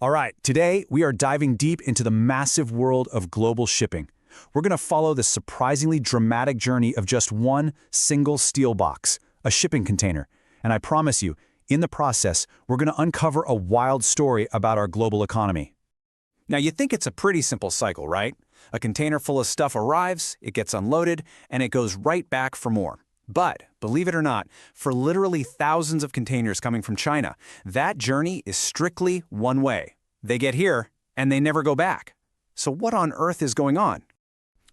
All right, today we are diving deep into the massive world of global shipping. We're going to follow the surprisingly dramatic journey of just one single steel box, a shipping container. And I promise you, in the process, we're going to uncover a wild story about our global economy. Now, you think it's a pretty simple cycle, right? A container full of stuff arrives, it gets unloaded, and it goes right back for more. But, believe it or not, for literally thousands of containers coming from China, that journey is strictly one way. They get here, and they never go back. So what on earth is going on?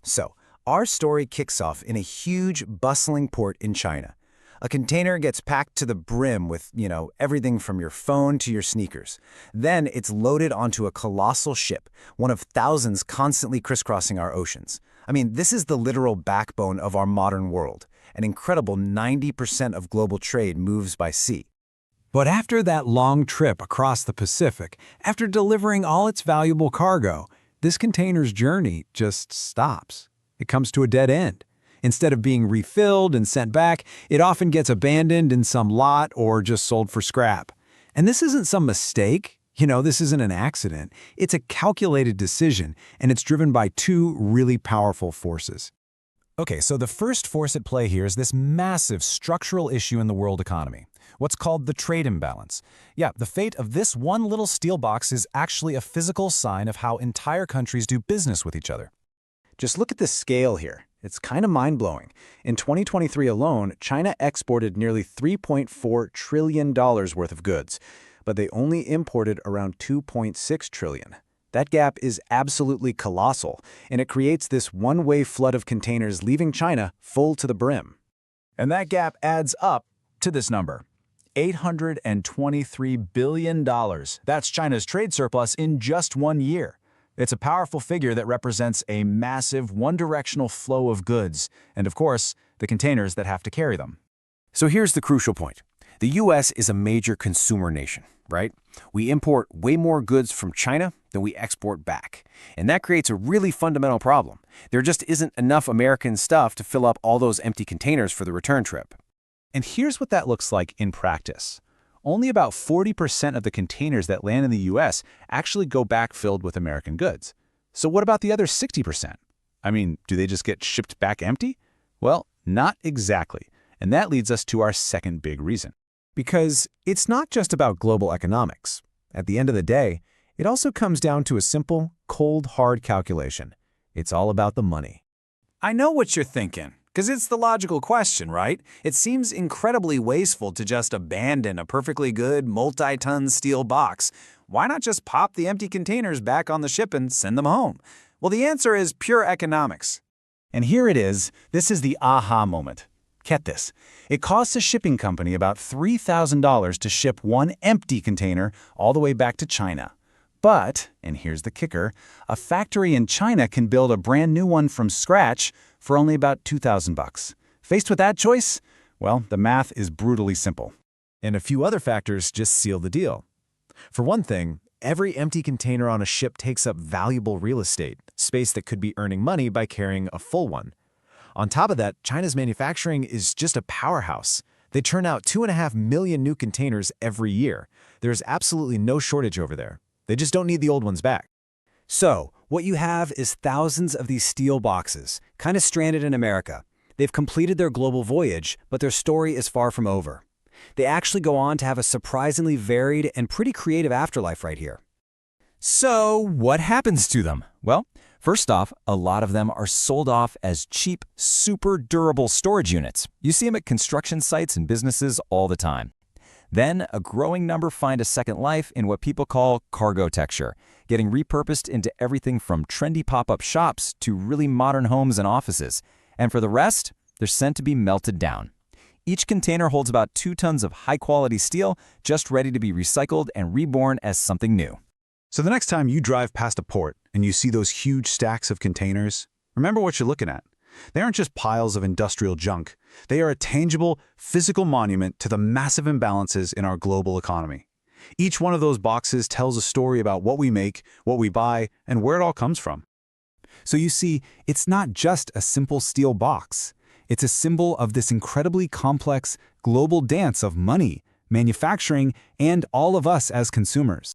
So, our story kicks off in a huge, bustling port in China. A container gets packed to the brim with, everything from your phone to your sneakers. Then it's loaded onto a colossal ship, one of thousands constantly crisscrossing our oceans. I mean, this is the literal backbone of our modern world. An incredible 90% of global trade moves by sea. But after that long trip across the Pacific, after delivering all its valuable cargo, this container's journey just stops. It comes to a dead end. Instead of being refilled and sent back, it often gets abandoned in some lot or just sold for scrap. And this isn't some mistake. This isn't an accident. It's a calculated decision, and it's driven by two really powerful forces. Okay, so the first force at play here is this massive structural issue in the world economy, what's called the trade imbalance. Yeah, the fate of this one little steel box is actually a physical sign of how entire countries do business with each other. Just look at the scale here. It's kind of mind-blowing. In 2023 alone, China exported nearly $3.4 trillion worth of goods, but they only imported around $2.6 trillion. That gap is absolutely colossal, and it creates this one-way flood of containers leaving China full to the brim. And that gap adds up to this number, $823 billion. That's China's trade surplus in just 1 year. It's a powerful figure that represents a massive one-directional flow of goods, and of course, the containers that have to carry them. So here's the crucial point. The U.S. is a major consumer nation, right? We import way more goods from China than we export back. And that creates a really fundamental problem. There just isn't enough American stuff to fill up all those empty containers for the return trip. And here's what that looks like in practice. Only about 40% of the containers that land in the U.S. actually go back filled with American goods. So what about the other 60%? I mean, do they just get shipped back empty? Well, not exactly. And that leads us to our second big reason. Because it's not just about global economics. At the end of the day, it also comes down to a simple, cold, hard calculation. It's all about the money. I know what you're thinking, because it's the logical question, right? It seems incredibly wasteful to just abandon a perfectly good multi-ton steel box. Why not just pop the empty containers back on the ship and send them home? Well, the answer is pure economics. And here it is. This is the aha moment. Get this. It costs a shipping company about $3,000 to ship one empty container all the way back to China. But, and here's the kicker, a factory in China can build a brand new one from scratch for only about $2,000. Faced with that choice? Well, the math is brutally simple. And a few other factors just seal the deal. For one thing, every empty container on a ship takes up valuable real estate, space that could be earning money by carrying a full one. On top of that, China's manufacturing is just a powerhouse. They churn out 2.5 million new containers every year. There's absolutely no shortage over there. They just don't need the old ones back. So, what you have is thousands of these steel boxes, kind of stranded in America. They've completed their global voyage, but their story is far from over. They actually go on to have a surprisingly varied and pretty creative afterlife right here. So what happens to them? Well, first off, a lot of them are sold off as cheap, super durable storage units. You see them at construction sites and businesses all the time. Then, a growing number find a second life in what people call cargo texture, getting repurposed into everything from trendy pop-up shops to really modern homes and offices. And for the rest, they're sent to be melted down. Each container holds about 2 tons of high-quality steel, just ready to be recycled and reborn as something new. So the next time you drive past a port and you see those huge stacks of containers, remember what you're looking at. They aren't just piles of industrial junk. They are a tangible, physical monument to the massive imbalances in our global economy. Each one of those boxes tells a story about what we make, what we buy, and where it all comes from. So you see, it's not just a simple steel box. It's a symbol of this incredibly complex global dance of money, manufacturing, and all of us as consumers.